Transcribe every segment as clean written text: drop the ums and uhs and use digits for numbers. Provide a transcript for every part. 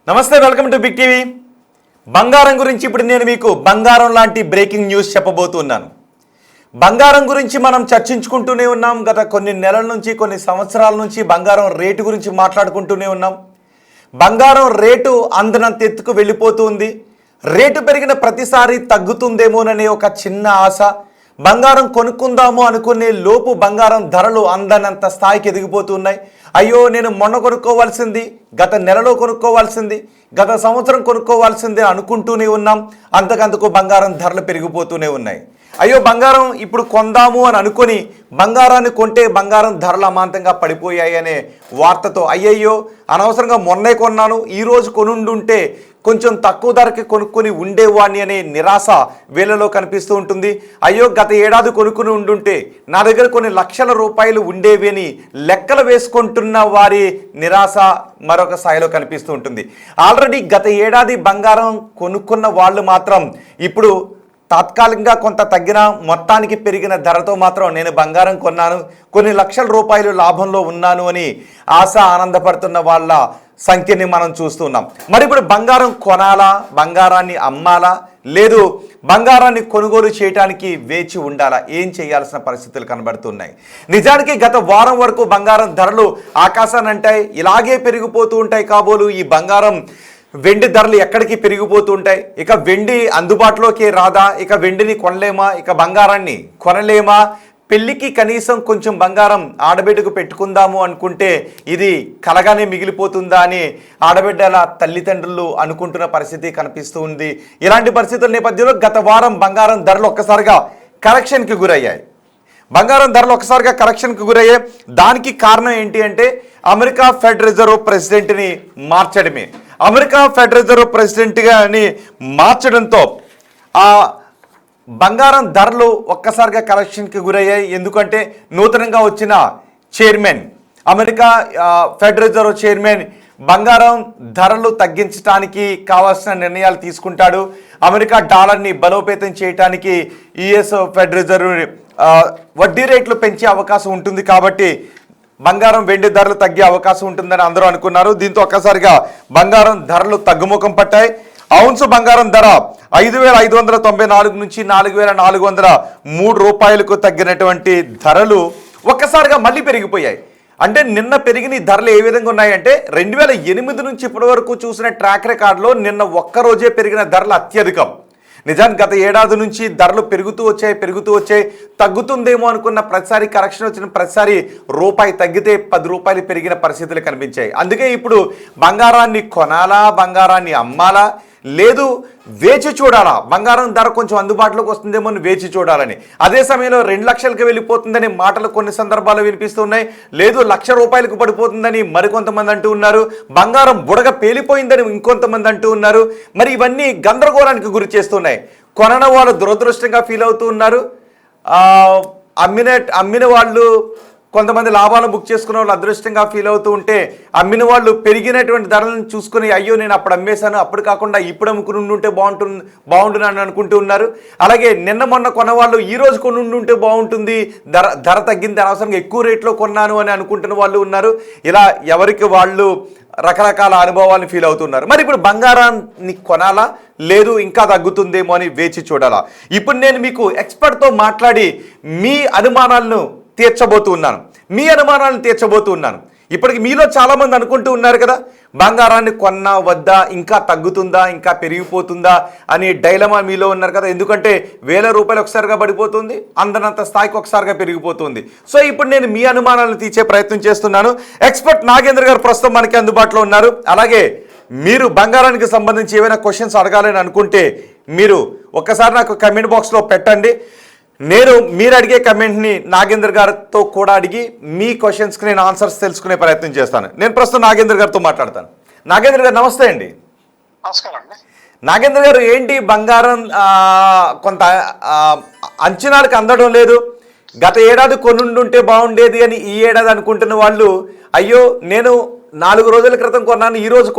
నమస్తే, welcome to big TV. బంగారం గురించి ఇప్పుడు నేను మీకు బంగారం లాంటి బ్రేకింగ్ న్యూస్ చెప్పబోతున్నాను. బంగారం గురించి మనం చర్చించుకుంటూనే ఉన్నాం. గత కొన్ని నెలల నుంచి, కొన్ని సంవత్సరాల నుంచి బంగారం రేటు గురించి మాట్లాడుకుంటూనే ఉన్నాం. బంగారం రేటు అందనంత ఎత్తుకు వెళ్ళిపోతుంది. రేటు పెరిగిన ప్రతిసారి తగ్గుతుందేమోననే ఒక చిన్న ఆశ. బంగారం కొనుక్కుందాము అనుకునే లోపు బంగారం ధరలు అందనంత స్థాయికి ఎదిగిపోతున్నాయి. అయ్యో, నేను మొన్న కొనుక్కోవాల్సింది, గత నెలలో కొనుక్కోవాల్సింది, గత సంవత్సరం కొనుక్కోవాల్సిందే అనుకుంటూనే ఉన్నాం. అంతకంతకు బంగారం ధరలు పెరిగిపోతూనే ఉన్నాయి. అయ్యో, బంగారం ఇప్పుడు కొందాము అని అనుకొని బంగారాన్ని కొంటే బంగారం ధరలు అమాంతంగా పడిపోయాయి అనే వార్తతో అయ్యయ్యో అనవసరంగా మొన్నే కొన్నాను, ఈరోజు కొనుండుంటే కొంచెం తక్కువ ధరకి కొనుక్కొని ఉండేవాడిని అనే నిరాశ వీళ్ళలో కనిపిస్తూ ఉంటుంది. అయ్యో, గత ఏడాది కొనుక్కుని ఉండుంటే నా దగ్గర కొన్ని లక్షల రూపాయలు ఉండేవి అని లెక్కలు వేసుకుంటున్న వారి నిరాశ మరొక స్థాయిలో కనిపిస్తూ ఉంటుంది. ఆల్రెడీ గత ఏడాది బంగారం కొనుక్కున్న వాళ్ళు మాత్రం ఇప్పుడు తాత్కాలికంగా కొంత తగ్గిన మొత్తానికి పెరిగిన ధరతో మాత్రం నేను బంగారం కొన్నాను, కొన్ని లక్షల రూపాయలు లాభంలో ఉన్నాను అని ఆశ ఆనందపడుతున్న వాళ్ళ సంఖ్యని మనం చూస్తున్నాం. మరి ఇప్పుడు బంగారం కొనాలా, బంగారాన్ని అమ్మాలా, లేదు బంగారాన్ని కొనుగోలు చేయడానికి వేచి ఉండాలా, ఏం చేయాల్సిన పరిస్థితులు కనబడుతున్నాయి. నిజానికి గత వారం వరకు బంగారం ధరలు ఆకాశాన్ని అంటాయి, ఇలాగే పెరిగిపోతూ ఉంటాయి కాబోలు. ఈ బంగారం వెండి ధరలు ఎక్కడికి పెరిగిపోతూ ఉంటాయి. ఇక వెండి అందుబాటులోకి రాదా, ఇక వెండిని కొనలేమా, ఇక బంగారాన్ని కొనలేమా, పెళ్ళికి కనీసం కొంచెం బంగారం ఆడబిడ్డకు పెట్టుకుందాము అనుకుంటే ఇది కలగానే మిగిలిపోతుందా అని ఆడబిడ్డల తల్లిదండ్రులు అనుకుంటున్న పరిస్థితి కనిపిస్తూ ఉంది. ఇలాంటి పరిస్థితుల నేపథ్యంలో గత వారం బంగారం ధరలు ఒక్కసారిగా కరెక్షన్కి గురయ్యాయి. బంగారం ధరలు ఒకసారిగా కరెక్షన్కి గురయ్యాయి. దానికి కారణం ఏంటి అంటే అమెరికా ఫెడ్ రిజర్వ్ ప్రెసిడెంట్ని మార్చడమే. అమెరికా ఫెడ్ రిజర్వ్ ప్రెసిడెంట్గాని మార్చడంతో ఆ బంగారం ధరలు ఒక్కసారిగా కరెక్షన్కి గురయ్యాయి. ఎందుకంటే నూతనంగా వచ్చిన chairman, America fed reserve chairman బంగారం ధరలు తగ్గించడానికి కావాల్సిన నిర్ణయాలు తీసుకుంటాడు. అమెరికా డాలర్ని బలోపేతం చేయడానికి యుఎస్ ఫెడ్ రిజర్వ్ వడ్డీ రేట్లు పెంచే అవకాశం ఉంటుంది. కాబట్టి బంగారం వెండి ధరలు తగ్గే అవకాశం ఉంటుందని అందరూ అనుకున్నారు. దీంతో ఒక్కసారిగా బంగారం ధరలు తగ్గుముఖం పట్టాయి. ఔన్స్ బంగారం ధర 5,594 నుంచి 4,403 రూపాయలకు తగ్గినటువంటి ధరలు ఒక్కసారిగా మళ్ళీ పెరిగిపోయాయి. అంటే నిన్న పెరిగిన ధరలు ఏ విధంగా ఉన్నాయంటే 2008 నుంచి ఇప్పటి వరకు చూసిన ట్రాక్ రికార్డులో నిన్న ఒక్కరోజే పెరిగిన ధరలు అత్యధికం. నిజానికి గత ఏడాది నుంచి ధరలు పెరుగుతూ వచ్చాయి. తగ్గుతుందేమో అనుకున్న ప్రతిసారి కరెక్షన్ వచ్చిన ప్రతిసారి రూపాయి తగ్గితే 10 రూపాయలు పెరిగిన పరిస్థితులు కనిపించాయి. అందుకే ఇప్పుడు బంగారాన్ని కొనాలా, బంగారాన్ని అమ్మాలా, లేదు వేచి చూడాలా, బంగారం ధర కొంచెం అందుబాటులోకి వస్తుందేమో అని వేచి చూడాలని. అదే సమయంలో 2 లక్షలకు వెళ్ళిపోతుందని మాటలు కొన్ని సందర్భాల్లో వినిపిస్తున్నాయి. లేదు 1,00,000 రూపాయలకు పడిపోతుందని మరికొంతమంది అంటూ ఉన్నారు. బంగారం బుడగ పేలిపోయిందని ఇంకొంతమంది అంటూ ఉన్నారు. మరి ఇవన్నీ గందరగోళానికి గురి చేస్తున్నాయి. కొనన వాళ్ళు దురదృష్టంగా ఫీల్ అవుతూ ఉన్నారు. అమ్మిన వాళ్ళు కొంతమంది లాభాలను బుక్ చేసుకున్న వాళ్ళు అదృష్టంగా ఫీల్ అవుతూ ఉంటే, అమ్మిన వాళ్ళు పెరిగినటువంటి ధరలను చూసుకుని అయ్యో నేను అప్పుడు అమ్మేశాను, అప్పుడు కాకుండా ఇప్పుడు అమ్ముకుని ఉంటే బాగుంటుందని అనుకుంటూ ఉన్నారు. అలాగే నిన్న మొన్న కొన్నవాళ్ళు ఈరోజు కొని ఉంటే బాగుంటుంది, ధర తగ్గింది, అనవసరంగా ఎక్కువ రేట్లో కొన్నాను అని అనుకుంటున్న వాళ్ళు ఉన్నారు. ఇలా ఎవరికి వాళ్ళు రకరకాల అనుభవాలను ఫీల్ అవుతున్నారు. మరి ఇప్పుడు బంగారాన్ని కొనాలా, లేదు ఇంకా తగ్గుతుందేమో అని వేచి చూడాలా? ఇప్పుడు నేను మీకు ఎక్స్పర్ట్తో మాట్లాడి మీ అనుమానాలను తీర్చబోతున్నాను. ఇప్పటికి మీలో చాలామంది అనుకుంటూ ఉన్నారు కదా, బంగారాన్ని కొన్నా వద్దా, ఇంకా తగ్గుతుందా, ఇంకా పెరిగిపోతుందా అని డైలమా మీలో ఉన్నారు కదా. ఎందుకంటే 1,000 రూపాయలు ఒకసారిగా పడిపోతుంది, అందనంత స్థాయికి ఒకసారిగా పెరిగిపోతుంది. సో ఇప్పుడు నేను మీ అనుమానాలను తీర్చే ప్రయత్నం చేస్తున్నాను. ఎక్స్పర్ట్ నాగేంద్ర గారు ప్రస్తుతం మనకి అందుబాటులో ఉన్నారు. అలాగే మీరు బంగారానికి సంబంధించి ఏమైనా క్వశ్చన్స్ అడగాలని అనుకుంటే మీరు ఒక్కసారి నాకు కమెంట్ బాక్స్లో పెట్టండి. నేను మీరు అడిగే కమెంట్ని నాగేంద్ర గారితో కూడా అడిగి మీ క్వశ్చన్స్కి నేను ఆన్సర్స్ తెలుసుకునే ప్రయత్నం చేస్తాను. నేను ప్రస్తుతం నాగేంద్ర గారితో మాట్లాడతాను. నాగేంద్ర గారు నమస్తే అండి. నమస్కారం అండి. నాగేంద్ర గారు, ఏంటి బంగారం కొంత అంచనాలకు అందడం లేదు. గత ఏడాది కొనుండుంటే బాగుండేది అని ఈ ఏడాది అనుకుంటున్న వాళ్ళు, అయ్యో నేను 4 రోజుల క్రితం కొన్నాను, ఈరోజు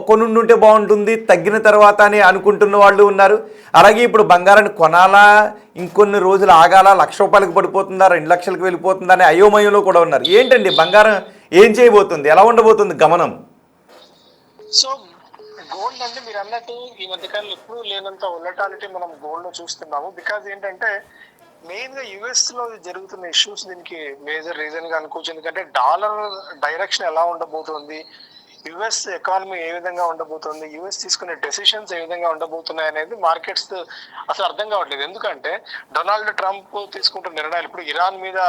కొనుండుంటే బాగుంటుంది తగ్గిన తర్వాత అని అనుకుంటున్న వాళ్ళు ఉన్నారు. అలాగే ఇప్పుడు బంగారాన్ని కొనాలా, ఇంకొన్ని రోజులు ఆగాల, 1,00,000 రూపాయలకు పడిపోతుందా, 2 లక్షలకు వెళ్ళిపోతుందా అనే అయోమయంలో కూడా ఉన్నారు. ఏంటండి బంగారం ఏం చేయబోతుంది, ఎలా ఉండబోతుంది గమనం? సో గోల్డ్ అంటే మీరు అన్నట్టు ఈ మధ్యకాలంలో ఎప్పుడు లేనంత వొలటాలిటీ మనం గోల్డ్ లో చూస్తున్నాము. బికాజ్ ఏంటంటే మెయిన్ గా యుఎస్ లో జరుగుతున్న ఇష్యూస్ దీనికి మేజర్ రీజన్ గా అనుకోవచ్చు. ఎందుకంటే డాలర్ డైరెక్షన్ ఎలా ఉండబోతోంది, యుఎస్ ఎకానమీ ఏ విధంగా ఉండబోతోంది, యుఎస్ తీసుకునే డెసిషన్స్ ఏ విధంగా ఉండబోతున్నాయి అనేది మార్కెట్స్ అసలు అర్థం కావట్లేదు. ఎందుకంటే డొనాల్డ్ ట్రంప్ తీసుకుంటున్న నిర్ణయాలు, ఇప్పుడు ఇరాన్ మీద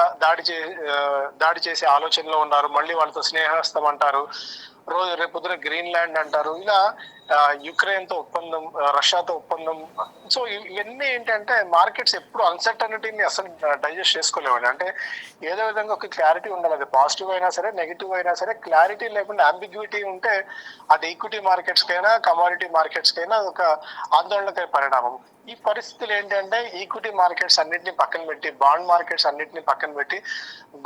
దాడి చేసే ఆలోచనలో ఉన్నారు, మళ్ళీ వాళ్ళతో స్నేహస్తం అంటారు, రేపు పొద్దున గ్రీన్లాండ్ అంటారు, ఇలా యుక్రెయిన్ తో ఒప్పందం, రష్యాతో ఒప్పందం. సో ఇవన్నీ ఏంటంటే మార్కెట్స్ ఎప్పుడు అన్సర్టనిటీని అసలు డైజెస్ట్ చేసుకోలేవండి. అంటే ఏదో విధంగా ఒక క్లారిటీ ఉండాలి, అది పాజిటివ్ అయినా సరే నెగిటివ్ అయినా సరే. క్లారిటీ లేకుండా అంబిగ్యూటీ ఉంటే అది ఈక్విటీ మార్కెట్స్ కైనా కమోడిటీ మార్కెట్స్ కైనా ఒక ఆందోళనకర పరిణామం. ఈ పరిస్థితులు ఏంటంటే ఈక్విటీ మార్కెట్స్ అన్నింటినీ పక్కన పెట్టి, బాండ్ మార్కెట్స్ అన్నింటినీ పక్కన పెట్టి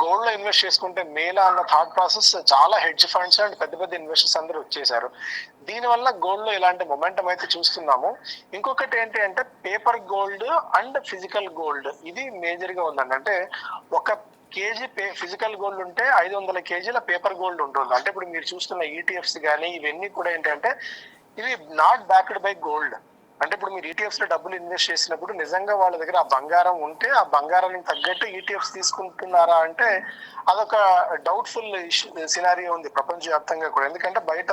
గోల్డ్ లో ఇన్వెస్ట్ చేసుకుంటే మేలా అన్న థాట్ ప్రాసెస్ చాలా హెడ్జ్ ఫండ్స్ అండ్ పెద్ద పెద్ద ఇన్వెస్టర్స్ అందరూ వచ్చేసారు. దీనివల్ల గోల్డ్ లో ఇలాంటి మొమెంటం అయితే చూస్తున్నాము. ఇంకొకటి ఏంటి అంటే paper gold and physical gold, ఇది మేజర్ గా ఉందండి. అంటే ఒక కేజీ ఫిజికల్ గోల్డ్ ఉంటే 500 కేజీల పేపర్ గోల్డ్ ఉంటుంది. అంటే ఇప్పుడు మీరు చూస్తున్న ఈటీఎఫ్స్ కానీ ఇవన్నీ కూడా ఏంటంటే ఇవి నాట్ బ్యాక్డ్ బై గోల్డ్. అంటే ఇప్పుడు మీరు ఈటీఎఫ్స్ లో డబ్బులు ఇన్వెస్ట్ చేసినప్పుడు నిజంగా వాళ్ళ దగ్గర ఆ బంగారం ఉంటే ఆ బంగారానికి తగ్గట్టు ఈటీఎఫ్స్ తీసుకుంటున్నారా అంటే అదొక డౌట్ఫుల్ సినారియో ఉంది ప్రపంచవ్యాప్తంగా కూడా. ఎందుకంటే బయట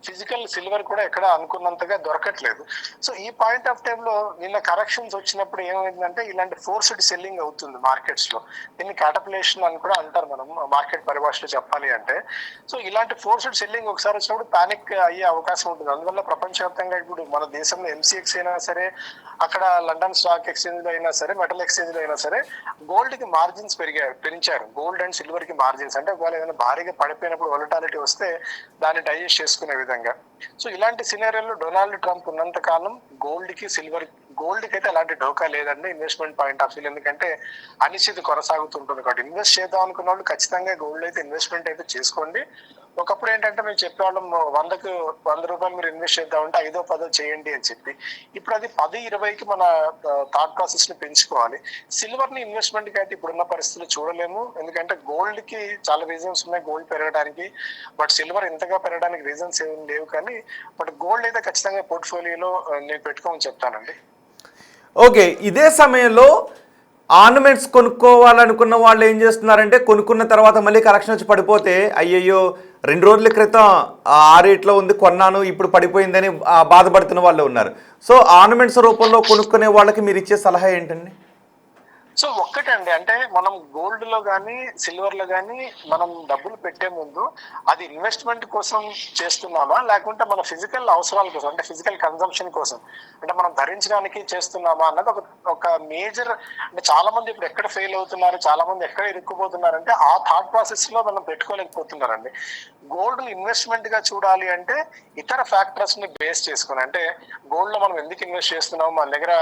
ఫిజికల్ సిల్వర్ కూడా ఎక్కడ అనుకున్నంతగా దొరకట్లేదు. సో ఈ పాయింట్ ఆఫ్ టైమ్ లో నిన్న కరెక్షన్స్ వచ్చినప్పుడు ఏమైందంటే ఇలాంటి ఫోర్స్డ్ సెల్లింగ్ అవుతుంది మార్కెట్స్ లో. దీన్ని క్యాటపులేషన్ అని కూడా అంటారు మనం మార్కెట్ పరిభాషలో చెప్పాలి అంటే. సో ఇలాంటి ఫోర్స్డ్ సెల్లింగ్ ఒకసారి వచ్చినప్పుడు పానిక్ అయ్యే అవకాశం ఉంటుంది. అందువల్ల ప్రపంచవ్యాప్తంగా ఇప్పుడు మన దేశంలో ఎంసీఎక్స్ అయినా సరే, అక్కడ లండన్ స్టాక్ ఎక్స్చేంజ్ లో అయినా సరే, మెటల్ ఎక్స్చేంజ్ లో అయినా సరే గోల్డ్ కి మార్జిన్స్ పెంచారు. గోల్డ్ అండ్ సిల్వర్ కి మార్జిన్స్, అంటే ఒకవేళ ఏదైనా భారీగా పడిపోయినప్పుడు వొలటాలిటీ వస్తే దాన్ని డైజెస్ట్ చేసుకునే విధంగా. సో ఇలాంటి సినారియోలో డొనాల్డ్ ట్రంప్ ఉన్నంత కాలం గోల్డ్ కి గోల్డ్ కి అయితే అలాంటి డోకా లేదండి ఇన్వెస్ట్మెంట్ పాయింట్ ఆఫ్ వ్యూ. ఎందుకంటే అనిశ్చితి కొనసాగుతుంటుంది కాబట్టి ఇన్వెస్ట్ చేద్దాం అనుకున్న వాళ్ళు ఖచ్చితంగా గోల్డ్ అయితే ఇన్వెస్ట్మెంట్ అయితే చేసుకోండి. ఒకప్పుడు ఏంటంటే మేము చెప్పేవాళ్ళం 100 రూపాయలు మీరు ఇన్వెస్ట్ చేద్దామంటే 5-10 చేయండి అని చెప్పి. ఇప్పుడు అది 10-20కి మన థాట్ ప్రాసెస్ ని పెంచుకోవాలి. సిల్వర్ ని ఇన్వెస్ట్మెంట్ కి అయితే ఇప్పుడున్న పరిస్థితులు చూడలేము. ఎందుకంటే గోల్డ్ కి చాలా రీజన్స్ ఉన్నాయి గోల్డ్ పెరగడానికి, బట్ సిల్వర్ ఇంతగా పెరగడానికి రీజన్స్ ఏమి లేవు. కానీ బట్ గోల్డ్ అయితే ఖచ్చితంగా పోర్ట్ఫోలియోలో నేను పెట్టుకోమని చెప్తానండి. ఓకే, ఇదే సమయంలో ఆర్నమెంట్స్ కొనుక్కోవాలనుకున్న వాళ్ళు ఏం చేస్తున్నారంటే కొనుక్కున్న తర్వాత మళ్ళీ కరెక్షన్ వచ్చి పడిపోతే అయ్యయ్యో 2 రోజుల క్రితం ఆ రేట్లో ఉంది కొన్నాను ఇప్పుడు పడిపోయిందని బాధపడుతున్న వాళ్ళు ఉన్నారు. సో ఆర్నమెంట్స్ రూపంలో కొనుక్కునే వాళ్ళకి మీరు ఇచ్చే సలహా ఏంటండి? సో ఒక్కటండి, అంటే మనం గోల్డ్ లో గానీ సిల్వర్ లో గానీ మనం డబ్బులు పెట్టే ముందు అది ఇన్వెస్ట్మెంట్ కోసం చేస్తున్నామా లేకుంటే మన ఫిజికల్ అవసరాల కోసం, అంటే ఫిజికల్ కన్సంప్షన్ కోసం, అంటే మనం ధరించడానికి చేస్తున్నామా అన్నది ఒక మేజర్. అంటే చాలా మంది ఇప్పుడు ఎక్కడ ఫెయిల్ అవుతున్నారు, చాలా మంది ఎక్కడ ఇరుక్కుపోతున్నారు అంటే ఆ థాట్ ప్రాసెస్ లో మనం పెట్టుకోలేకపోతున్నారండి. గోల్డ్ ఇన్వెస్ట్మెంట్ గా చూడాలి అంటే ఇతర ఫ్యాక్టర్స్ ని బేస్ చేసుకుని, అంటే గోల్డ్ లో మనం ఎందుకు ఇన్వెస్ట్ చేస్తున్నాం, మన దగ్గర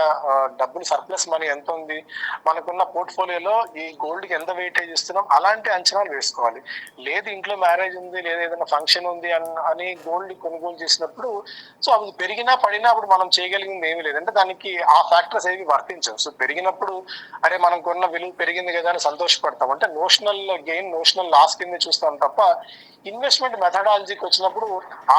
డబ్బులు సర్ప్లస్ మనీ ఎంత ఉంది, మనకున్న పోర్ట్ఫోలియోలో ఈ గోల్డ్ కి ఎంత వెయిటేజ్ ఇస్తున్నాం, అలాంటి అంచనాలు వేసుకోవాలి. లేదు ఇంట్లో మ్యారేజ్ ఉంది, లేదా ఏదైనా ఫంక్షన్ ఉంది అని గోల్డ్ కొనుగోలు చేసినప్పుడు సో అది పెరిగినా పడినా అప్పుడు మనం చేయగలిగింది ఏమీ లేదు. అంటే దానికి ఆ ఫ్యాక్టర్స్ ఏవి వర్తించవు. సో పెరిగినప్పుడు అరే మనం కొన్న విలువ పెరిగింది కదా అని సంతోషపడతాం, అంటే నోషనల్ గెయిన్ నోషనల్ లాస్ కింద చూస్తాం తప్ప ఇన్వెస్ట్మెంట్ మెథడాలజీకి వచ్చినప్పుడు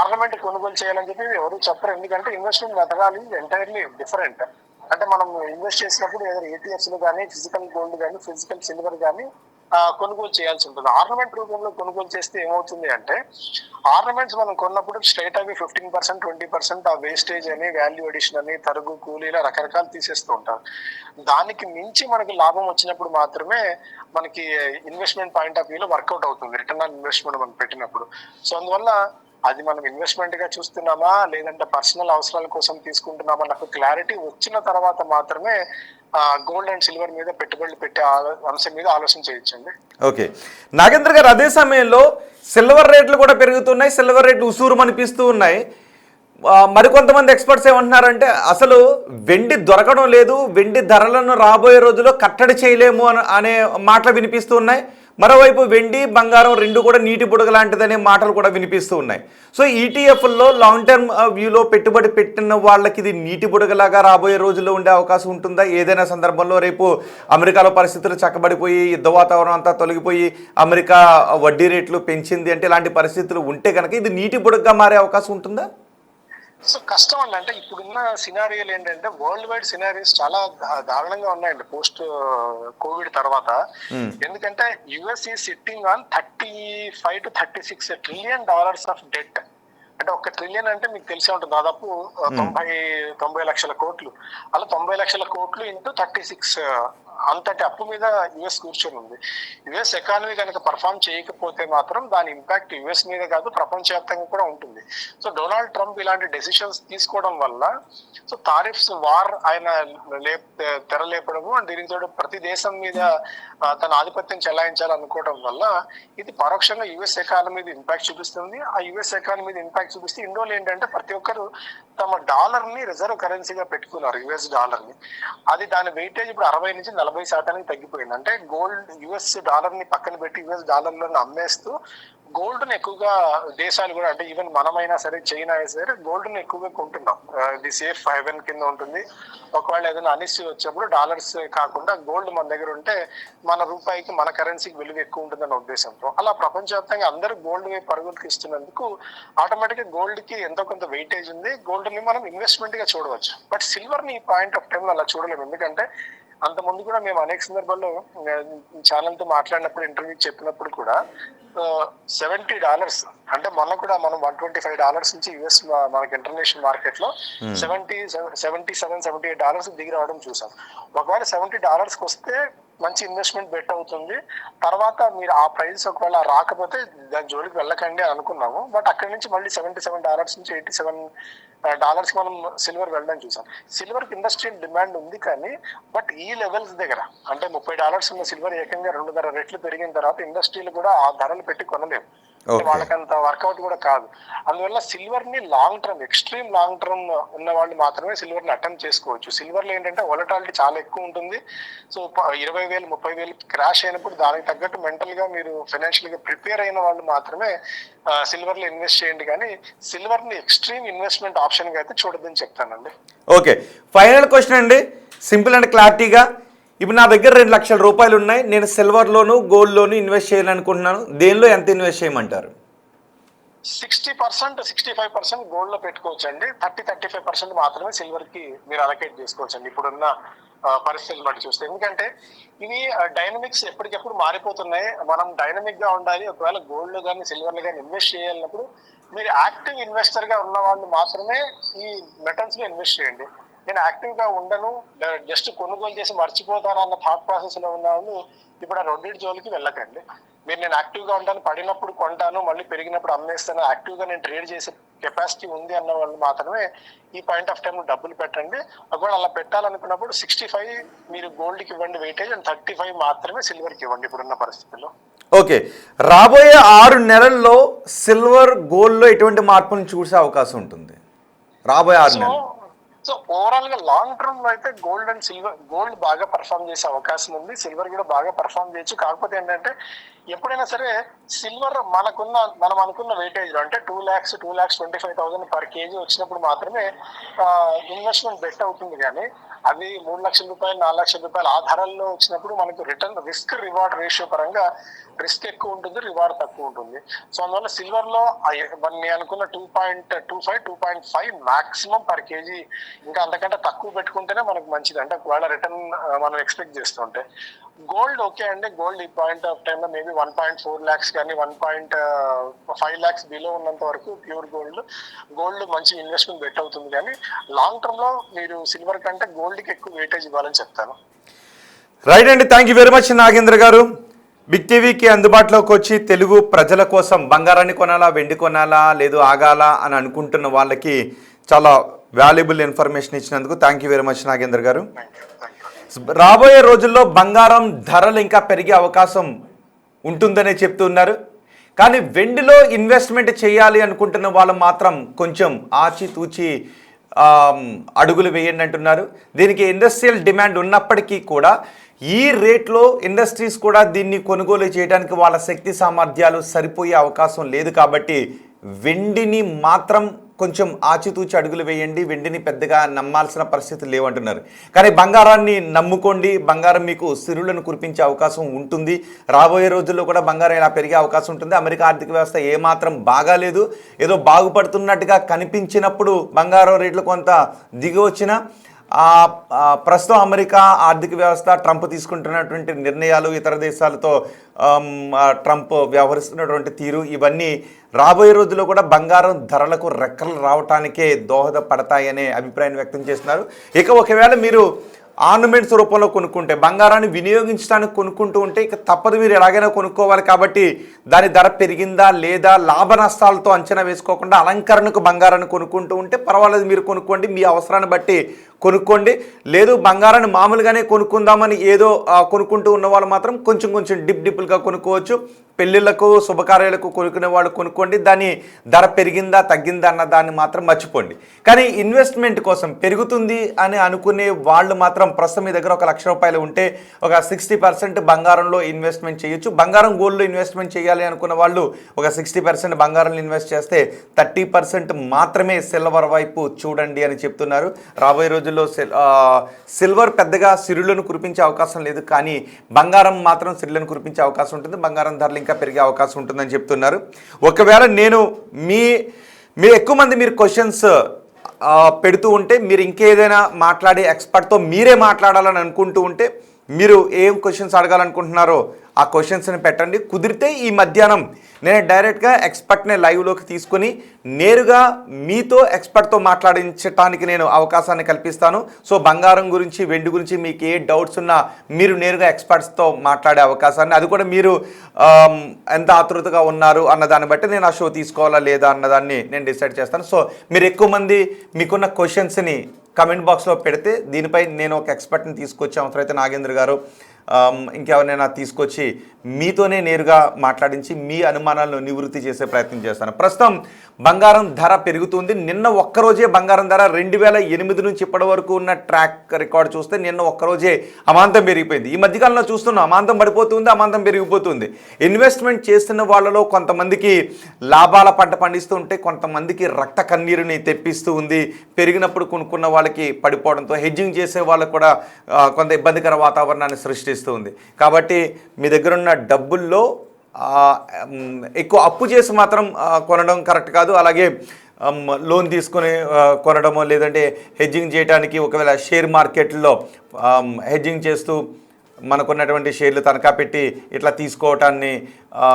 ఆర్నమెంట్ కొనుగోలు చేయాలని చెప్పి ఎవరు చెప్పరు. ఎందుకంటే ఇన్వెస్ట్మెంట్ మెథడాలజీ ఎంటైర్లీ డిఫరెంట్. అంటే మనం ఇన్వెస్ట్ చేసినప్పుడు ఏదైనా ఏటీఎఫ్స్ లో కానీ ఫిజికల్ గోల్డ్ కానీ ఫిజికల్ సిల్వర్ కానీ కొనుగోలు చేయాల్సి ఉంటుంది. ఆర్నమెంట్ రూపంలో కొనుగోలు చేస్తే ఏమవుతుంది అంటే ఆర్నమెంట్స్ మనం కొన్నప్పుడు స్ట్రైట్ అవి 15%, 20% ఆ వేస్టేజ్ అని, వాల్యూ అడిషన్ అని, తరుగు కూలీల రకరకాలు తీసేస్తూ ఉంటారు. దానికి మించి మనకి లాభం వచ్చినప్పుడు మాత్రమే మనకి ఇన్వెస్ట్మెంట్ పాయింట్ ఆఫ్ వ్యూలో వర్కౌట్ అవుతుంది రిటర్న్ ఆన్ ఇన్వెస్ట్మెంట్ మనం పెట్టినప్పుడు. సో అందువల్ల అది మనం ఇన్వెస్ట్మెంట్ గా చూస్తున్నామా లేదంటే పర్సనల్ అవసరాల కోసం తీసుకుంటున్నామా నాకు క్లారిటీ వచ్చిన తర్వాత మాత్రమే గోల్డ్ అండ్ సిల్వర్ మీద పెట్టుబడులు పెట్టే అంశం మీద ఆలోచన చేయొచ్చండి. ఓకే నాగేంద్ర గారు, అదే సమయంలో సిల్వర్ రేట్లు కూడా పెరుగుతున్నాయి, సిల్వర్ రేట్లు ఉసూరు అనిపిస్తూ ఉన్నాయి. మరికొంతమంది ఎక్స్పర్ట్స్ ఏమంటున్నారంటే అసలు వెండి దొరకడం లేదు, వెండి ధరలను రాబోయే రోజుల్లో కట్టడి చేయలేము అనే మాటలు వినిపిస్తూ ఉన్నాయి. మరోవైపు వెండి బంగారం రెండు కూడా నీటి బుడగ లాంటిదనే మాటలు కూడా వినిపిస్తూ ఉన్నాయి. సో ఈటీఎఫ్లో లాంగ్ టర్మ్ వ్యూలో పెట్టుబడి పెట్టిన వాళ్ళకి ఇది నీటి బుడగలాగా రాబోయే రోజుల్లో ఉండే అవకాశం ఉంటుందా? ఏదైనా సందర్భంలో రేపు అమెరికాలో పరిస్థితులు చక్కబడిపోయి యుద్ధ వాతావరణం అంతా తొలగిపోయి అమెరికా వడ్డీ రేట్లు పెంచింది అంటే ఇలాంటి పరిస్థితులు ఉంటే కనుక ఇది నీటి బుడగగా మారే అవకాశం ఉంటుందా? సో కష్టం అండి. అంటే ఇప్పుడున్న సినారియోలు ఏంటంటే వరల్డ్ వైడ్ సినారియోస్ చాలా దారుణంగా ఉన్నాయండి పోస్ట్ కోవిడ్ తర్వాత. ఎందుకంటే యుఎస్ ఈ sitting on $35 to $36 trillion of debt. అంటే 1 ట్రిలియన్ అంటే మీకు తెలిసే ఉంటుంది, దాదాపు 90 లక్షల కోట్లు. అలా 90 లక్షల కోట్లు ఇంటూ 36 అంతటి అప్పు మీద యుఎస్ కూర్చొని ఉంది. యుఎస్ ఎకానమీ కనుక పర్ఫామ్ చేయకపోతే మాత్రం దాని ఇంపాక్ట్ యుఎస్ మీద కాదు ప్రపంచవ్యాప్తంగా కూడా ఉంటుంది. సో డొనాల్డ్ ట్రంప్ ఇలాంటి డెసిషన్స్ తీసుకోవడం వల్ల సో టారిఫ్స్ వార్ ఆయన తెరలేపడము అండ్ దీనితో ప్రతి దేశం మీద తన ఆధిపత్యం చెలాయించాలనుకోవడం వల్ల ఇది పరోక్షంగా యుఎస్ ఎకానమీ మీద ఇంపాక్ట్ చూపిస్తుంది. ఆ యుఎస్ ఎకానమీ మీద ఇంపాక్ట్ చూపిస్తే ఇండోలో ఏంటంటే ప్రతి ఒక్కరు తమ డాలర్ ని రిజర్వ్ కరెన్సీగా పెట్టుకున్నారు, యుఎస్ డాలర్ ని. అది దాని వెయిటేజ్ ఇప్పుడు 60 నుంచి 40% తగ్గిపోయింది. అంటే గోల్డ్ యుఎస్ డాలర్ ని పక్కన పెట్టి యుఎస్ డాలర్లను అమ్మేస్తూ గోల్డ్ ని ఎక్కువగా దేశాలు కూడా, అంటే ఈవెన్ మనమైనా సరే చైనా అయినా సరే గోల్డ్ ని ఎక్కువగా కొంటున్నాం. ఇది సేఫ్ హెవెన్ కింద ఉంటుంది. ఒకవేళ ఏదైనా అనిశ్చితి వచ్చినప్పుడు డాలర్స్ కాకుండా గోల్డ్ మన దగ్గర ఉంటే మన రూపాయికి మన కరెన్సీకి విలువ ఎక్కువ ఉంటుందన్న ఉద్దేశంతో అలా ప్రపంచవ్యాప్తంగా అందరూ గోల్డ్ వైపు పరుగులు తీస్తున్నందుకు ఆటోమేటిక్ గా గోల్డ్ కి ఎంతో కొంత వెయిటేజ్ ఉంది. గోల్డ్ ని మనం ఇన్వెస్ట్మెంట్ గా చూడవచ్చు. బట్ సిల్వర్ ని ఈ పాయింట్ ఆఫ్ టైం లో అలా చూడలేము. ఎందుకంటే అంత ముందు కూడా మేము అనేక సందర్భాల్లో ఛానల్ తో మాట్లాడినప్పుడు, ఇంటర్వ్యూ చెప్పినప్పుడు కూడా $70 అంటే మొన్న కూడా మనం $125 నుంచి యుఎస్ మనకి ఇంటర్నేషనల్ మార్కెట్ లో $77-78 దిగి రావడం చూసాం. ఒకవేళ $70 వస్తే మంచి ఇన్వెస్ట్మెంట్ బెట్ అవుతుంది. తర్వాత మీరు ఆ ప్రైస్ ఒకవేళ రాకపోతే దాని జోలికి వెళ్ళకండి అనుకున్నాము. బట్ అక్కడి నుంచి మళ్ళీ $77 నుంచి $87 మనం సిల్వర్ వెళ్ళడం చూసాం. సిల్వర్ కి ఇండస్ట్రియల్ డిమాండ్ ఉంది కానీ బట్ ఈ లెవెల్స్ దగ్గర అంటే $30 ఉన్న సిల్వర్ ఏకంగా 2.5 రెట్లు పెరిగిన తర్వాత ఇండస్ట్రీలు కూడా ఆ ధరలు పెట్టి కొనలేము. వాళ్ళకంత వర్కౌట్ కూడా కాదు. అందువల్ల సిల్వర్ ని long term, extreme long term ఉన్న వాళ్ళు మాత్రమే సిల్వర్ ని అటెంప్ట్ చేసుకోవచ్చు. సిల్వర్ లో ఏంటంటే వొలటాలిటీ చాలా ఎక్కువ ఉంటుంది. సో 20,000 30,000 క్రాష్ అయినప్పుడు దానికి తగ్గట్టు మెంటల్ గా మీరు ఫైనాన్షియల్ గా ప్రిపేర్ అయిన వాళ్ళు మాత్రమే సిల్వర్ లో ఇన్వెస్ట్ చేయండి. కానీ సిల్వర్ ని ఎక్స్ట్రీమ్ ఇన్వెస్ట్మెంట్ ఆప్షన్ గా అయితే చూడొద్దని చెప్తానండి. ఓకే, ఫైనల్ క్వశ్చన్ అండి, సింపుల్ అండ్ క్లారిటీగా. ఇప్పుడు నా దగ్గర 2 లక్షల రూపాయలు ఉన్నాయి, నేను సిల్వర్లోను గోల్డ్లోను ఇన్వెస్ట్ చేయాలనుకుంటున్నాను. దేనిలో ఎంత ఇన్వెస్ట్ చేయమంటారు? 60% 65% గోల్డ్ లో పెట్టుకోవచ్చు అండి. 30-35% మాత్రమే సిల్వర్ కి మీరు అలొకేట్ చేసుకోవచ్చు అండి ఇప్పుడున్న పరిస్థితులు బట్టి చూస్తే. ఎందుకంటే ఇవి డైనమిక్స్ ఎప్పటికెప్పుడు మారిపోతున్నాయి. మనం డైనమిక్ గా ఉండాలి. ఒకవేళ గోల్డ్ లో కానీ సిల్వర్ లో కానీ ఇన్వెస్ట్ చేయాలన్నప్పుడు మీరు యాక్టివ్ ఇన్వెస్టర్ గా ఉన్న వాళ్ళు మాత్రమే ఈ మెటల్స్ లో ఇన్వెస్ట్ చేయండి. నేను యాక్టివ్ గా ఉండను, జస్ట్ కొనుగోలు చేసి మర్చిపోతాను అన్న థాట్ ప్రాసెస్ లో ఉన్న వాళ్ళు ఇప్పుడు ఆ రెండింటి జోలికి వెళ్ళకండి. మీరు నేను యాక్టివ్ గా ఉంటాను, పడినప్పుడు కొంటాను, మళ్ళీ పెరిగినప్పుడు అమ్మేస్తాను, యాక్టివ్ గా నేను ట్రేడ్ చేసే కెపాసిటీ ఉంది అన్న వాళ్ళు మాత్రమే ఈ పాయింట్ ఆఫ్ టైం డబ్బులు పెట్టండి. ఒకవేళ అలా పెట్టాలనుకున్నప్పుడు 65 మీరు గోల్డ్ కి ఇవ్వండి వెయిటేజ్, అండ్ 35 మాత్రమే సిల్వర్ కి ఇవ్వండి ఇప్పుడున్న పరిస్థితుల్లో. ఓకే, రాబోయే 6 నెలల్లో సిల్వర్ గోల్డ్లో ఎటువంటి మార్పును చూసే అవకాశం ఉంటుంది రాబోయే 6 నెలలు? సో ఓవరాల్ గా లాంగ్ టర్మ్ లో అయితే గోల్డ్ అండ్ సిల్వర్, గోల్డ్ బాగా పర్ఫామ్ చేసే అవకాశం ఉంది, సిల్వర్ కూడా బాగా పర్ఫామ్ చేయొచ్చు. కాకపోతే ఏంటంటే ఎప్పుడైనా సరే సిల్వర్ మనం అనుకున్న వెయిటేజ్ అంటే 2,25,000 పర్ కేజీ వచ్చినప్పుడు మాత్రమే ఇన్వెస్ట్మెంట్ బెట్ అవుతుంది. కానీ అది 3 లక్షల రూపాయలు 4 లక్షల రూపాయలు ఆ ధరల్లో వచ్చినప్పుడు మనకు రిటర్న్ రిస్క్ రివార్డ్ రేషియో పరంగా రిస్క్ ఎక్కువ ఉంటుంది, రివార్డ్ తక్కువ ఉంటుంది. సో అందువల్ల సిల్వర్ లో నేను అనుకున్న 2.25-2.5 మాక్సిమం పర్ కేజీ, ఇంకా అంతకంటే తక్కువ పెట్టుకుంటేనే మనకు మంచిది. అంటే ఒకవేళ రిటర్న్ మనం ఎక్స్పెక్ట్ చేస్తుంటే. గోల్డ్ ఓకే అండి, గోల్డ్ ఈ పాయింట్ ఆఫ్ టైమ్ లో మేబీ 1.4 lakhs కానీ 1.5 lakhs బిలో ఉన్నంత వరకు ప్యూర్ గోల్డ్ మంచి ఇన్వెస్ట్మెంట్ బెట్ అవుతుంది. కానీ లాంగ్ టర్మ్ లో మీరు సిల్వర్ కంటే గోల్డ్ కి ఎక్కువ వెయిటేజ్ ఇవ్వాలని చెప్తాను. రైట్ అండి, thank you very much Nagendra గారు. బిగ్ టీవీకి అందుబాటులోకి వచ్చి తెలుగు ప్రజల కోసం బంగారాన్ని కొనాలా, వెండి కొనాలా, లేదు ఆగాల అని అనుకుంటున్న వాళ్ళకి చాలా వాల్యుబుల్ ఇన్ఫర్మేషన్ ఇచ్చినందుకు thank you very much Nagendra గారు. రాబోయే రోజుల్లో బంగారం ధరలు ఇంకా పెరిగే అవకాశం ఉంటుందనే చెప్తున్నారు. కానీ వెండిలో ఇన్వెస్ట్మెంట్ చేయాలి అనుకుంటున్న వాళ్ళు మాత్రం కొంచెం ఆచితూచి అడుగులు వేయండి అంటున్నారు. దీనికి ఇండస్ట్రియల్ డిమాండ్ ఉన్నప్పటికీ కూడా ఈ రేట్లో ఇండస్ట్రీస్ కూడా దీన్ని కొనుగోలు చేయడానికి వాళ్ళ శక్తి సామర్థ్యాలు సరిపోయే అవకాశం లేదు. కాబట్టి వెండిని మాత్రం కొంచెం ఆచితూచి అడుగులు వేయండి, వెండిని పెద్దగా నమ్మాల్సిన పరిస్థితి లేవంటున్నారు. కానీ బంగారాన్ని నమ్ముకోండి, బంగారం మీకు సిరులను కురిపించే అవకాశం ఉంటుంది. రాబోయే రోజుల్లో కూడా బంగారం ఇలా పెరిగే అవకాశం ఉంటుంది. అమెరికా ఆర్థిక వ్యవస్థ ఏమాత్రం బాగాలేదు, ఏదో బాగుపడుతున్నట్టుగా కనిపించినప్పుడు బంగారం రేట్లు కొంత దిగి వచ్చిన ప్రస్తుతం అమెరికా ఆర్థిక వ్యవస్థ, ట్రంప్ తీసుకుంటున్నటువంటి నిర్ణయాలు, ఇతర దేశాలతో ట్రంప్ వ్యవహరిస్తున్నటువంటి తీరు, ఇవన్నీ రాబోయే రోజుల్లో కూడా బంగారం ధరలకు రెక్కలు రావటానికే దోహదపడతాయనే అభిప్రాయం వ్యక్తం చేస్తున్నారు. ఇక ఒకవేళ మీరు ఆర్నమెంట్స్ రూపంలో కొనుక్కుంటే, బంగారాన్ని వినియోగించడానికి కొనుక్కుంటూ ఉంటే ఇక తప్పదు, మీరు ఎలాగైనా కొనుక్కోవాలి. కాబట్టి దాని ధర పెరిగిందా లేదా లాభ నష్టాలతో అంచనా వేసుకోకుండా అలంకరణకు బంగారాన్ని కొనుక్కుంటూ ఉంటే పర్వాలేదు, మీరు కొనుక్కోండి, మీ అవసరాన్ని బట్టి కొనుక్కోండి. లేదు బంగారాన్ని మామూలుగానే కొనుక్కుందామని ఏదో కొనుక్కుంటూ ఉన్న వాళ్ళు మాత్రం కొంచెం డిప్లుగా కొనుక్కోవచ్చు. పెళ్ళిళ్ళకు, శుభకార్యాలకు కొనుక్కునే వాళ్ళు కొనుక్కోండి. దాని ధర పెరిగిందా తగ్గిందా అన్న దాన్ని మాత్రం మర్చిపోండి. కానీ ఇన్వెస్ట్మెంట్ కోసం పెరుగుతుంది అని అనుకునే వాళ్ళు మాత్రం ప్రస్తుతం మీ దగ్గర 1 లక్ష రూపాయలు ఉంటే ఒక 60% బంగారంలో ఇన్వెస్ట్మెంట్ చేయొచ్చు. బంగారం గోల్డ్లో ఇన్వెస్ట్మెంట్ చేయాలి అనుకున్న వాళ్ళు ఒక 60% బంగారంలో ఇన్వెస్ట్ చేస్తే 30% మాత్రమే సిల్వర్ వైపు చూడండి అని చెప్తున్నారు. రాబోయే రోజుల్లో సిల్వర్ పెద్దగా సిరులను కురిపించే అవకాశం లేదు, కానీ బంగారం మాత్రం సిరులను కురిపించే అవకాశం ఉంటుంది. బంగారం ధరలు ఇంకా పెరిగే అవకాశం ఉంటుందని చెప్తున్నారు. ఒకవేళ నేను మీరు ఎక్కువ మంది మీరు క్వశ్చన్స్ పెడుతూ ఉంటే, మీరు ఇంకేదైనా మాట్లాడే ఎక్స్పర్ట్తో మీరే మాట్లాడాలని అనుకుంటూ ఉంటే, మీరు ఏం క్వశ్చన్స్ అడగాలనుకుంటున్నారో ఆ క్వశ్చన్స్ని పెట్టండి. కుదిరితే ఈ మధ్యాహ్నం నేను డైరెక్ట్గా ఎక్స్పర్ట్ని లైవ్లోకి తీసుకుని నేరుగా మీతో ఎక్స్పర్ట్తో మాట్లాడించడానికి నేను అవకాశాన్ని కల్పిస్తాను. సో బంగారం గురించి, వెండి గురించి మీకు ఏ డౌట్స్ ఉన్నా మీరు నేరుగా ఎక్స్పర్ట్స్తో మాట్లాడే అవకాశాన్ని, అది కూడా మీరు ఎంత ఆతృతగా ఉన్నారు అన్న దాన్ని బట్టి నేను ఆ షో తీసుకోవాలా లేదా అన్నదాన్ని నేను డిసైడ్ చేస్తాను. సో మీరు ఎక్కువ మంది మీకున్న క్వశ్చన్స్ని కమెంట్ బాక్స్లో పెడితే దీనిపై నేను ఒక ఎక్స్పర్ట్ని తీసుకొచ్చి, అవసరమైతే నాగేంద్ర గారు ఇంకెవరినైనా తీసుకొచ్చి మీతోనే నేరుగా మాట్లాడించి మీ అనుమానాలను నివృత్తి చేసే ప్రయత్నం చేస్తాను. ప్రస్తుతం బంగారం ధర పెరుగుతుంది. నిన్న ఒక్కరోజే బంగారం ధర 2008 నుంచి ఇప్పటి వరకు ఉన్న ట్రాక్ రికార్డ్ చూస్తే నిన్న ఒక్కరోజే అమాంతం పెరిగిపోయింది. ఈ మధ్యకాలంలో చూస్తున్నాం అమాంతం పడిపోతుంది, అమాంతం పెరిగిపోతుంది. ఇన్వెస్ట్మెంట్ చేస్తున్న వాళ్ళలో కొంతమందికి లాభాల పంట పండిస్తూ ఉంటే, కొంతమందికి రక్త కన్నీరుని తెప్పిస్తూ ఉంది. పెరిగినప్పుడు కొనుక్కున్న వాళ్ళకి పడిపోవడంతో హెడ్జింగ్ చేసే వాళ్ళకు కూడా కొంత ఇబ్బందికర వాతావరణాన్ని సృష్టిస్తుంది. కాబట్టి మీ దగ్గర ఉన్న డబ్బుల్లో ఎక్కువ అప్పు చేసి మాత్రం కొనడం కరెక్ట్ కాదు. అలాగే లోన్ తీసుకొని కొనడమో, లేదంటే హెడ్జింగ్ చేయడానికి ఒకవేళ షేర్ మార్కెట్లో హెడ్జింగ్ చేస్తూ మనకున్నటువంటి షేర్లు తనఖా పెట్టి ఇట్లా తీసుకోవటాన్ని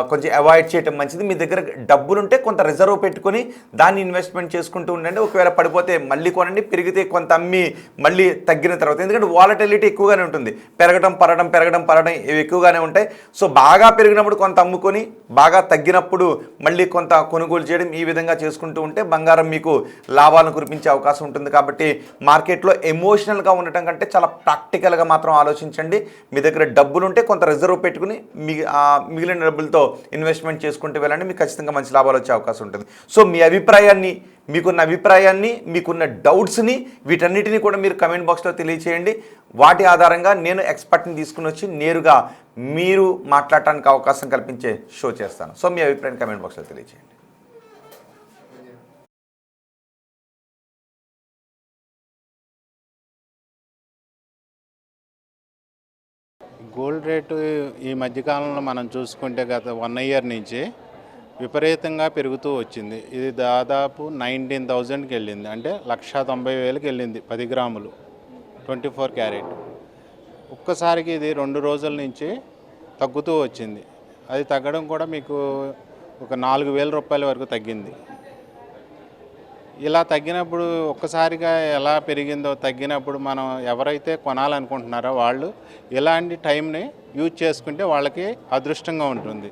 కొంచెం అవాయిడ్ చేయటం మంచిది. మీ దగ్గర డబ్బులుంటే కొంత రిజర్వ్ పెట్టుకొని దాన్ని ఇన్వెస్ట్మెంట్ చేసుకుంటూ ఉండండి. ఒకవేళ పడిపోతే మళ్ళీ కొనండి, పెరిగితే కొంత అమ్మి మళ్ళీ తగ్గిన తర్వాత, ఎందుకంటే వాలటిలిటీ ఎక్కువగానే ఉంటుంది, పెరగడం పరగడం ఇవి ఎక్కువగానే ఉంటాయి. సో బాగా పెరిగినప్పుడు కొంత అమ్ముకొని, బాగా తగ్గినప్పుడు మళ్ళీ కొంత కొనుగోలు చేయడం, ఈ విధంగా చేసుకుంటూ ఉంటే బంగారం మీకు లాభాలను కురిపించే అవకాశం ఉంటుంది. కాబట్టి మార్కెట్లో ఎమోషనల్గా ఉండటం కంటే చాలా ప్రాక్టికల్గా మాత్రం ఆలోచించండి. మీ దగ్గర డబ్బులుంటే కొంత రిజర్వ్ పెట్టుకుని మిగిలిన డబ్బులతో ఇన్వెస్ట్మెంట్ చేసుకుంటూ వెళ్ళండి, మీకు ఖచ్చితంగా మంచి లాభాలు వచ్చే అవకాశం ఉంటుంది. సో మీ అభిప్రాయాన్ని, మీకున్న డౌట్స్ని, వీటన్నిటిని కూడా మీరు కమెంట్ బాక్స్లో తెలియచేయండి. వాటి ఆధారంగా నేను ఎక్స్పర్ట్ని తీసుకుని వచ్చి నేరుగా మీరు మాట్లాడటానికి అవకాశం కల్పించే షో చేస్తాను. సో మీ అభిప్రాయాన్ని కమెంట్ బాక్స్లో తెలియచేయండి. గోల్డ్ రేటు ఈ మధ్యకాలంలో మనం చూసుకుంటే గత 1 year నుంచి విపరీతంగా పెరుగుతూ వచ్చింది. ఇది దాదాపు 19,000కి వెళ్ళింది, అంటే 1,90,000కి వెళ్ళింది 10 గ్రాములు 24 క్యారెట్. ఒక్కసారికి ఇది 2 రోజుల నుంచి తగ్గుతూ వచ్చింది. అది తగ్గడం కూడా మీకు ఒక 4,000 రూపాయల వరకు తగ్గింది. ఇలా తగ్గినప్పుడు ఒక్కసారిగా ఎలా పెరిగిందో, తగ్గినప్పుడు మనం ఎవరైతే కొనాలనుకుంటున్నారో వాళ్ళు ఇలాంటి టైంని యూజ్ చేసుకుంటే వాళ్ళకి అదృష్టంగా ఉంటుంది.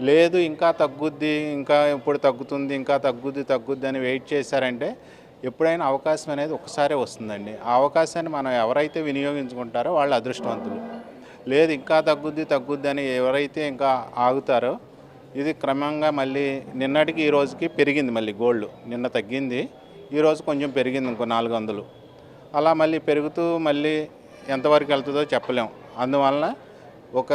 లేదు ఇంకా తగ్గుద్ది, ఇంకా ఇప్పుడు తగ్గుతుంది, ఇంకా తగ్గుద్ది అని వెయిట్ చేశారంటే ఎప్పుడైనా అవకాశం అనేది ఒకసారి వస్తుందండి. ఆ అవకాశాన్ని మనం ఎవరైతే వినియోగించుకుంటారో వాళ్ళు అదృష్టవంతులు. లేదు ఇంకా తగ్గుద్ది అని ఎవరైతే ఇంకా ఆగుతారో, ఇది క్రమంగా మళ్ళీ నిన్నటికి ఈ రోజుకి పెరిగింది. మళ్ళీ గోల్డ్ నిన్న తగ్గింది, ఈరోజు కొంచెం పెరిగింది, ఇంకో 400. అలా మళ్ళీ పెరుగుతూ మళ్ళీ ఎంతవరకు వెళ్తుందో చెప్పలేం. అందువలన ఒక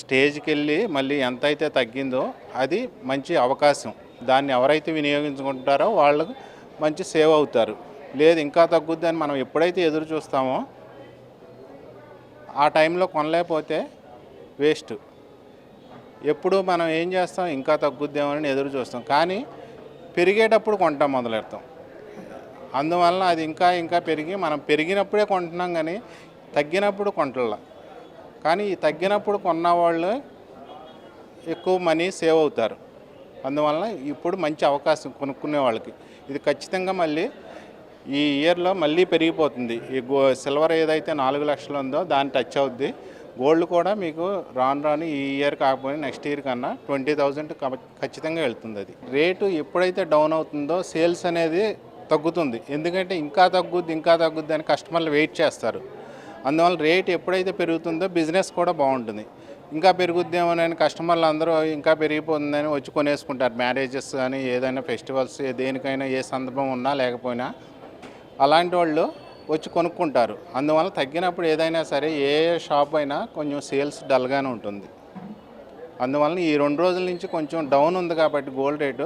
స్టేజ్కి వెళ్ళి మళ్ళీ ఎంత అయితే తగ్గిందో అది మంచి అవకాశం. దాన్ని ఎవరైతే వినియోగించుకుంటారో వాళ్ళకు మంచి సేవ్ అవుతారు. లేదు ఇంకా తగ్గుద్దని మనం ఎప్పుడైతే ఎదురు చూస్తామో ఆ టైంలో కొనలేకపోతే వేస్ట్. ఎప్పుడు మనం ఏం చేస్తాం, ఇంకా తగ్గుద్దామని ఎదురు చూస్తాం, కానీ పెరిగేటప్పుడు కొంటాం మొదలెడతాం. అందువలన అది ఇంకా ఇంకా పెరిగి మనం పెరిగినప్పుడే కొంటున్నాం, కానీ తగ్గినప్పుడు కొంటల్లా. కానీ ఈ తగ్గినప్పుడు కొన్న వాళ్ళు ఎక్కువ మనీ సేవ్ అవుతారు. అందువలన ఇప్పుడు మంచి అవకాశం కొనుక్కునే వాళ్ళకి. ఇది ఖచ్చితంగా మళ్ళీ ఈ ఇయర్లో మళ్ళీ పెరిగిపోతుంది. ఈ సిల్వర్ ఏదైతే 4 లక్షలు ఉందో దాన్ని టచ్ అవుద్ది. గోల్డ్ కూడా మీకు రాను ఈ ఇయర్ కాకపోయినా నెక్స్ట్ ఇయర్ కన్నా 20,000 ఖచ్చితంగా వెళ్తుంది. అది రేటు ఎప్పుడైతే డౌన్ అవుతుందో సేల్స్ అనేది తగ్గుతుంది. ఎందుకంటే ఇంకా తగ్గుద్ది అని కస్టమర్లు వెయిట్ చేస్తారు. అందువల్ల రేట్ ఎప్పుడైతే పెరుగుతుందో బిజినెస్ కూడా బాగుంటుంది. ఇంకా పెరుగుద్దేమోనని కస్టమర్లు అందరూ ఇంకా పెరిగిపోతుందని వచ్చి కొనేసుకుంటారు. మ్యారేజెస్ కానీ ఏదైనా ఫెస్టివల్స్ దేనికైనా ఏ సందర్భం ఉన్నా లేకపోయినా అలాంటి వాళ్ళు వచ్చి కొనుక్కుంటారు. అందువల్ల తగ్గినప్పుడు ఏదైనా సరే ఏ షాప్ అయినా కొంచెం సేల్స్ డల్గానే ఉంటుంది. అందువల్ల ఈ 2 రోజుల నుంచి కొంచెం డౌన్ ఉంది కాబట్టి గోల్డ్ రేటు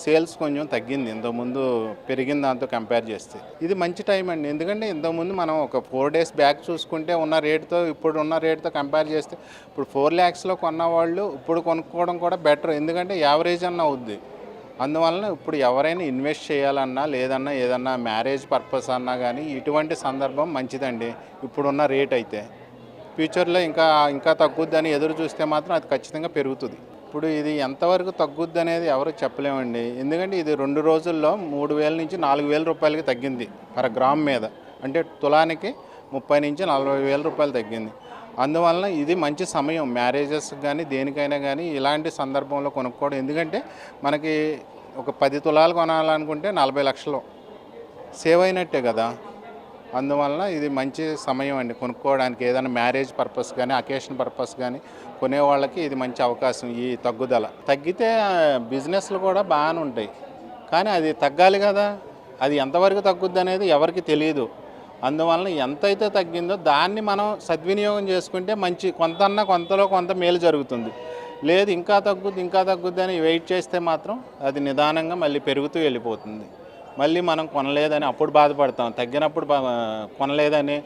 సేల్స్ కొంచెం తగ్గింది ఇంతకుముందు పెరిగిన దాంతో కంపేర్ చేస్తే. ఇది మంచి టైం అండి. ఎందుకంటే ఇంతకుముందు మనం ఒక 4 డేస్ బ్యాక్ చూసుకుంటే ఉన్న రేటుతో ఇప్పుడు ఉన్న రేటుతో కంపేర్ చేస్తే ఇప్పుడు 4 lakhsలో కొన్న వాళ్ళు ఇప్పుడు కొనుక్కోవడం కూడా బెటర్. ఎందుకంటే యావరేజ్ అన్న అవుద్ది. అందువలన ఇప్పుడు ఎవరైనా ఇన్వెస్ట్ చేయాలన్నా లేదన్నా ఏదన్నా మ్యారేజ్ పర్పస్ అన్నా కానీ ఇటువంటి సందర్భం మంచిదండి. ఇప్పుడున్న రేట్ అయితే ఫ్యూచర్లో ఇంకా తగ్గుద్దని ఎదురు చూస్తే మాత్రం అది ఖచ్చితంగా పెరుగుతుంది. ఇప్పుడు ఇది ఎంతవరకు తగ్గుద్ది అనేది ఎవరు చెప్పలేమండి. ఎందుకంటే ఇది 2 రోజుల్లో 3,000 నుంచి 4,000 రూపాయలకి తగ్గింది పర్ గ్రామ్ మీద. అంటే తులానికి 30 నుంచి 40,000 రూపాయలు తగ్గింది. అందువలన ఇది మంచి సమయం మ్యారేజెస్ కానీ దేనికైనా కానీ ఇలాంటి సందర్భంలో కొనుక్కోవడం. ఎందుకంటే మనకి ఒక 10 తులాలు కొనాలనుకుంటే 40 లక్షలు సేవ్ అయినట్టే కదా. అందువలన ఇది మంచి సమయం అండి కొనుక్కోవడానికి. ఏదైనా మ్యారేజ్ పర్పస్ కానీ అకేషన్ పర్పస్ కానీ కొనే వాళ్ళకి ఇది మంచి అవకాశం. ఈ తగ్గుదల తగ్గితే బిజినెస్లు కూడా బాగానే ఉంటాయి, కానీ అది తగ్గాలి కదా. అది ఎంతవరకు తగ్గుద్ది అనేది ఎవరికి తెలియదు. అందువలన ఎంతైతే తగ్గిందో దాన్ని మనం సద్వినియోగం చేసుకుంటే మంచి కొంతలో కొంత మేలు జరుగుతుంది. లేదు ఇంకా తగ్గుద్ది అని వెయిట్ చేస్తే మాత్రం అది నిదానంగా మళ్ళీ పెరుగుతూ వెళ్ళిపోతుంది. మళ్ళీ మనం కొనలేదని అప్పుడు బాధపడతాం. తగ్గినప్పుడు కొనలేదని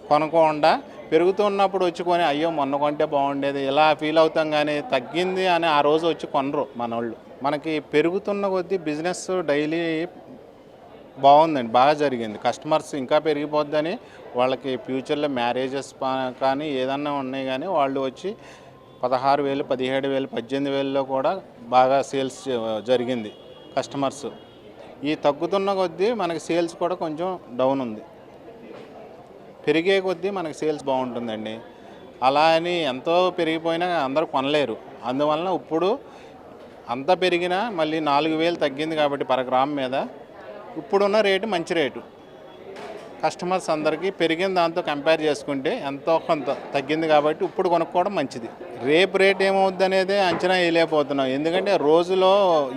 కొనకుండా పెరుగుతున్నప్పుడు వచ్చి కొని అయ్యో మొన్న కొంటే బాగుండేది ఇలా ఫీల్ అవుతాం. కానీ తగ్గింది అని ఆ రోజు వచ్చి కొనరు మనోళ్ళు. మనకి పెరుగుతున్న కొద్దీ బిజినెస్ డైలీ బాగుందండి, బాగా జరిగింది. కస్టమర్స్ ఇంకా పెరిగిపోద్దని వాళ్ళకి ఫ్యూచర్లో మ్యారేజెస్ కానీ ఏదన్నా ఉన్నాయి కానీ వాళ్ళు వచ్చి 16,000, 17,000, 18,000లో కూడా బాగా సేల్స్ జరిగింది కస్టమర్స్. ఈ తగ్గుతున్న కొద్దీ మనకి సేల్స్ కూడా కొంచెం డౌన్ ఉంది. పెరిగే కొద్దీ మనకి సేల్స్ బాగుంటుందండి. అలా అని ఎంతో పెరిగిపోయినా అందరూ కొనలేరు. అందువలన ఇప్పుడు అంత పెరిగినా మళ్ళీ 4,000 తగ్గింది కాబట్టి పర్ గ్రామ్ మీద ఇప్పుడున్న రేటు మంచి రేటు. కస్టమర్స్ అందరికీ పెరిగిన దాంతో కంపేర్ చేసుకుంటే ఎంతో కొంత తగ్గింది కాబట్టి ఇప్పుడు కొనుక్కోవడం మంచిది. రేపు రేట్ ఏమవుద్ది అనేది అంచనా వేయలేకపోతున్నాం. ఎందుకంటే రోజులో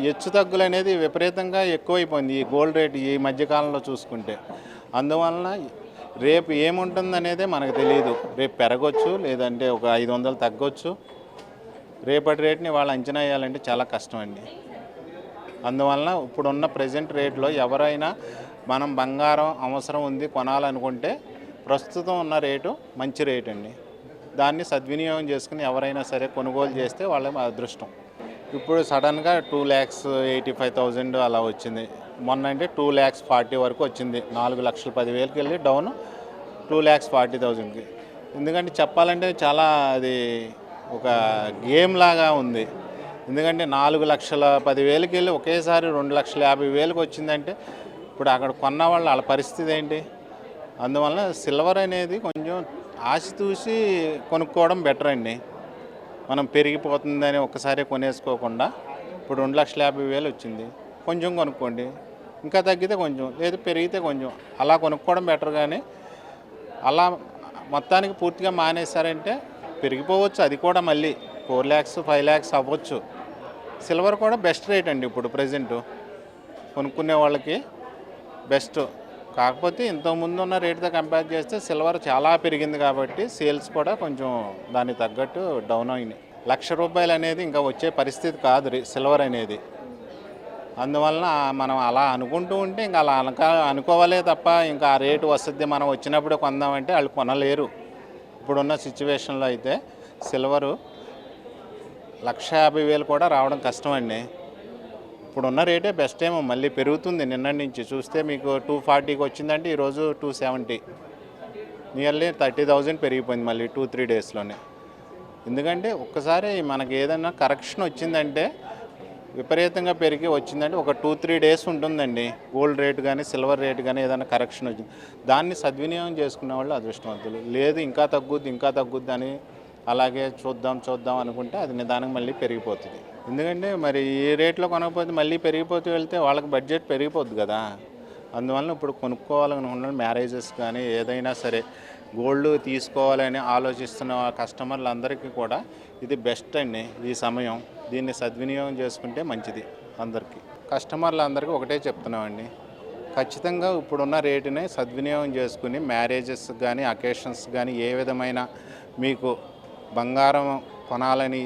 హెచ్చు తగ్గులు అనేది విపరీతంగా ఎక్కువైపోయింది ఈ గోల్డ్ రేట్ ఈ మధ్యకాలంలో చూసుకుంటే. అందువలన రేపు ఏముంటుంది అనేదే మనకు తెలియదు. రేపు పెరగవచ్చు, లేదంటే ఒక 500 తగ్గొచ్చు. రేపటి రేట్ని వాళ్ళు అంచనా వేయాలంటే చాలా కష్టం అండి. అందువలన ఇప్పుడున్న ప్రజెంట్ రేట్లో ఎవరైనా మనం బంగారం అవసరం ఉంది కొనాలనుకుంటే ప్రస్తుతం ఉన్న రేటు మంచి రేటు అండి. దాన్ని సద్వినియోగం చేసుకుని ఎవరైనా సరే కొనుగోలు చేస్తే వాళ్ళ అదృష్టం. ఇప్పుడు సడన్గా 2,85,000 అలా వచ్చింది. మొన్న అంటే 2,40,000 వరకు వచ్చింది. 4,10,000కి వెళ్ళి డౌన్ 2,40,000కి. ఎందుకంటే చెప్పాలంటే చాలా అది ఒక గేమ్ లాగా ఉంది. ఎందుకంటే 4,10,000కి వెళ్ళి ఒకేసారి 2,50,000కి వచ్చిందంటే ఇప్పుడు అక్కడ కొన్న వాళ్ళ పరిస్థితి ఏంటి? అందువల్ల సిల్వర్ అనేది కొంచెం ఆశ చూసి కొనుక్కోవడం బెటర్ అండి. మనం పెరిగిపోతుందని ఒకసారి కొనేసుకోకుండా ఇప్పుడు 2,50,000 వచ్చింది, కొంచెం కొనుక్కోండి. ఇంకా తగ్గితే కొంచెం, లేదు పెరిగితే కొంచెం అలా కొనుక్కోవడం బెటర్. కానీ అలా మొత్తానికి పూర్తిగా మానేశారంటే పెరిగిపోవచ్చు. అది కూడా మళ్ళీ 4 lakhs 5 lakhs అవ్వచ్చు. సిల్వర్ కూడా బెస్ట్ రేట్ అండి ఇప్పుడు ప్రజెంట్ కొనుక్కునే వాళ్ళకి బెస్ట్. కాకపోతే ఇంతకుముందు ఉన్న రేట్తో కంపేర్ చేస్తే సిల్వర్ చాలా పెరిగింది కాబట్టి సేల్స్ కూడా కొంచెం దానికి తగ్గట్టు డౌన్ అయినాయి. ₹1,00,000 అనేది ఇంకా వచ్చే పరిస్థితి కాదు సిల్వర్ అనేది. అందువలన మనం అలా అనుకుంటూ ఉంటే ఇంకా అలా అనుకోవాలే తప్ప ఇంకా ఆ రేటు వస్తుంది మనం వచ్చినప్పుడు కొందామంటే వాళ్ళు కొనలేరు. ఇప్పుడున్న సిచ్యువేషన్లో అయితే సిల్వరు 1,50,000 కూడా రావడం కష్టం అండి. ఇప్పుడున్న రేటే బెస్ట్ ఏమో, మళ్ళీ పెరుగుతుంది. నిన్నటి నుంచి చూస్తే మీకు 240కి వచ్చిందంటే ఈరోజు 270, నియర్లీ 30,000 పెరిగిపోయింది మళ్ళీ 2-3 డేస్లోనే. ఎందుకంటే ఒక్కసారి మనకి ఏదైనా కరెక్షన్ వచ్చిందంటే విపరీతంగా పెరిగి వచ్చిందంటే ఒక 2-3 డేస్ ఉంటుందండి. గోల్డ్ రేటు కానీ సిల్వర్ రేటు కానీ ఏదైనా కరెక్షన్ వచ్చింది, దాన్ని సద్వినియోగం చేసుకునే వాళ్ళు అదృష్టవంతులు. లేదు ఇంకా తగ్గుద్ది అని అలాగే చూద్దాం అనుకుంటే అది నిదానంగా మళ్ళీ పెరిగిపోతుంది. ఎందుకంటే మరి ఈ రేట్లో కొనకపోతే మళ్ళీ పెరిగిపోతూ వెళ్తే వాళ్ళకి బడ్జెట్ పెరిగిపోద్ది కదా. అందువలన ఇప్పుడు కొనుక్కోవాలనుకున్న మ్యారేజెస్ కానీ ఏదైనా సరే గోల్డ్ తీసుకోవాలని ఆలోచిస్తున్న కస్టమర్లందరికీ కూడా ఇది బెస్ట్ అండి. ఈ సమయం దీన్ని సద్వినియోగం చేసుకుంటే మంచిది అందరికీ. కస్టమర్లందరికీ ఒకటే చెప్తున్నామండి, ఖచ్చితంగా ఇప్పుడున్న రేటుని సద్వినియోగం చేసుకుని మ్యారేజెస్ కానీ అకేషన్స్ కానీ ఏ విధమైన మీకు బంగారం కొనాలని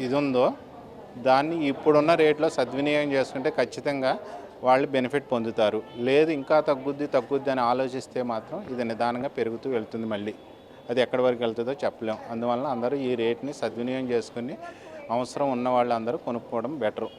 ఇది ఉందో దాన్ని ఇప్పుడున్న రేట్లో సద్వినియోగం చేసుకుంటే ఖచ్చితంగా వాళ్ళు బెనిఫిట్ పొందుతారు. లేదు ఇంకా తగ్గుద్ది అని ఆలోచిస్తే మాత్రం ఇది నిదానంగా పెరుగుతూ వెళ్తుంది. మళ్ళీ అది ఎక్కడి వరకు వెళ్తుందో చెప్పలేం. అందువలన అందరూ ఈ రేట్ని సద్వినియోగం చేసుకుని అవసరం ఉన్న వాళ్ళందరూ కొనుక్కోవడం బెటరు.